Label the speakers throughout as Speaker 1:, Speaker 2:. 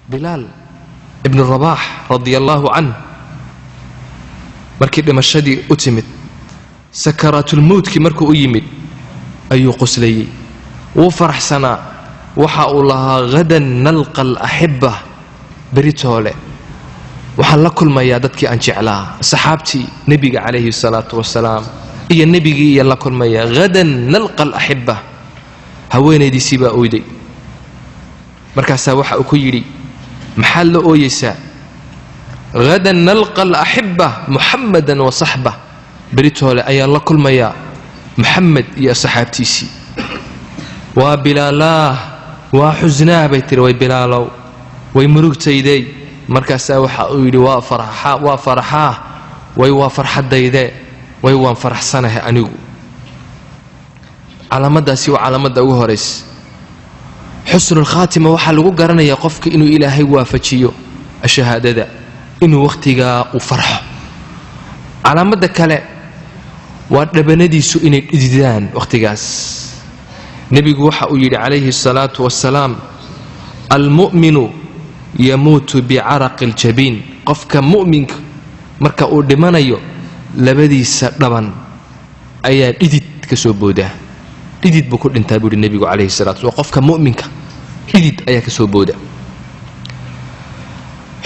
Speaker 1: بلال ابن الرباح رضي الله عنه markii dhimashadii u timid sakaratul mawtki markuu u yimid ayuu qoslayay wuu faraxsanaa waxa uu lahaa gadan nalqa al-ahibba بريتولي waxaan la kulmayaa dadkii aan jeclaa saxaabtii nabiga kaleeyhi salaatu wasalaam iyo nabigii iyo la kulmaya gadan nalqa al-ahibba haweenaydiisii baa ooyday markaas waxa uu ku yiri maxaa la ooyaysaa gadan nalqa al-ahibba muhammadan wa sahbah بريتولي ayaa la kulmaya muhammad iyo saxaabtiisii waa bilaalah waa xuznaa bay tiri way bilaalow way murugtayday markaas waxa uu yiri waa faraxa way waa farxadayde way waan faraxsanahay anigu calaamadaasi waa calaamada ugu horeys xusnul khaatima waxa lagu garanayaa qofka inuu ilaahay waafajiyo shahaadada inuu waqtiga u farxo calaamada kale waa dhabanadiisu inay dhididaan waqtigaas nabigu waxa uu yiri calayhi salaatu wassalaam almu'minu yamuutu bi'araqi al-jabin qofka mu'minka marka uu dhimanayo labadiisa dhaban ayaa dhidid ka soo booda dhidid buu ku dhintaa buu nabigu calayhi salaatu wa qofka mu'minka dhidid ayaa ka soo booda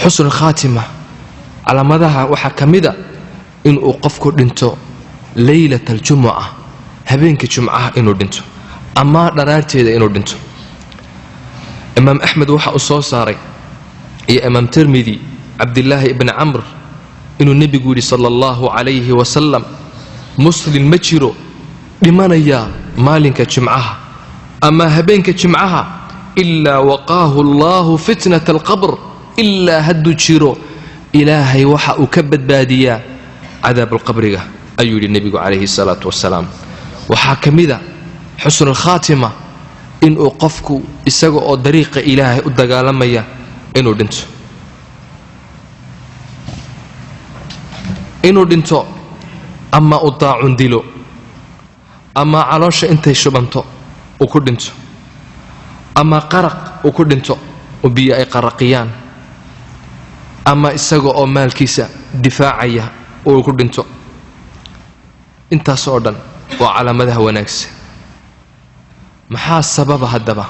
Speaker 1: xusnul khaatima calaamadaha waxa kamida in uu qofku dhinto laylatul jumu'ah habeenka jumcaha inuu dhinto ama dharaarteeda inuu dhinto imaam ahmed waxa uu soo saaray iyo imaam tirmidhi abdullah ibn amr inuu nabigu yiri sallallahu alayhi wa sallam muslim ma jiro dhimanaya maalinka jumcaha ama habeenka jumcaha illa waqahu allah fitnat al-qabr illa haddu jiro ilaahay waxa uu ka badbaadiyaa عذاب القبر أيو النبي عليه الصلاة والسلام وحاكمذا حسن الخاتمة إن أوقفك إساقوا طريق إلهي أدقالميا إنو دنتو أما أطاع دلو أما علاش انت شبنتو وكدنتو أما قرق وكدنتو وبيا قرقيان أما إساقوا مال كيسا دفاعيا oo ku dhinto intaas oo dhan waa calaamadaha wanaagsan maxaa sababa hadaba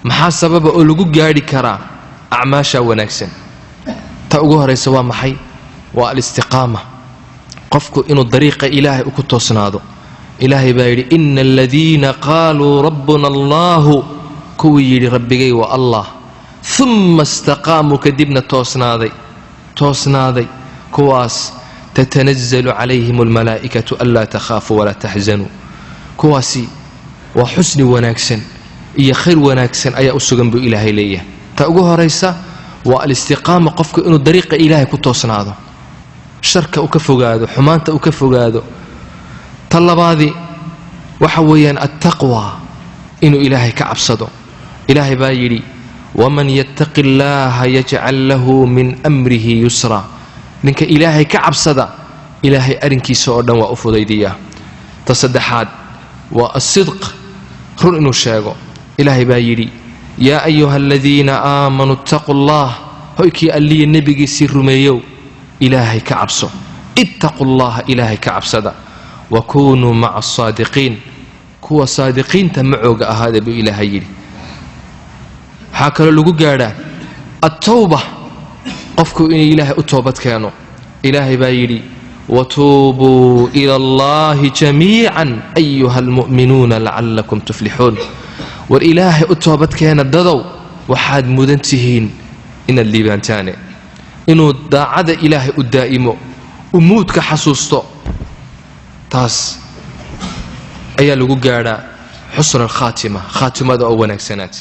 Speaker 1: maxaa sababa oo lagu gaari karaa acmaasha wanaagsan ta ugu horeysa waa maxay waa al-istiqaama qofku inuu dariiqa ilaahay ku toosnaado ilaahay baa yiri innal ladina qalu rabbuna allah kuwi yiri rabbigay wa allah thumma istaqaamu kadibna toosnaaday kuwaas تتنزل عليهم الملائكة ألا تخافوا ولا تحزنوا كواسي وحسن وناكسن إيا خير وناكسن أي أسوغن بو إلهي ليه تأقوها ريسا والاستقامة قفك إنو الطريق إلهي كتوصنا هذا شركة أكفو قادو حمانة أكفو قادو طلب هذه وحويا التقوى إنو إلهي كعبصدو إلهي بايري ومن يتق الله يجعل له من أمره يسرا ninka ilaahay ka cabsada ilaahay arinkiisa oo dhan waa u fudaydiyaa tasaddexaad waa as-sidq run inuu sheego ilaahay baa yiri yaa ayyuhalladheena aamanu taqullah hoykii alliya nabigiisii rumeeyow ilaahay ka cabso ittaqullaha ilaahay ka cabsada wa kunu ma'a as-saadiqiin kuwa saadiqiinta macooga ahaada buu ilaahay yiri waxa kale lagu gaadhaa at-tawbah qofku in ilaahay u toobad keeno ilaahay baa yiri watuubu ila allahi jamii'an ayyuhal mu'minuuna la'allakum tuflihun war ilaahay u toobad keena dadow waxaad mudan tihiin in liibaantaane inuu daacada ilaahay u daa'imo umuudka xasuusto taas ayaa lagu gaadhaa xusn al-khaatima khaatimada oo wanaagsanaad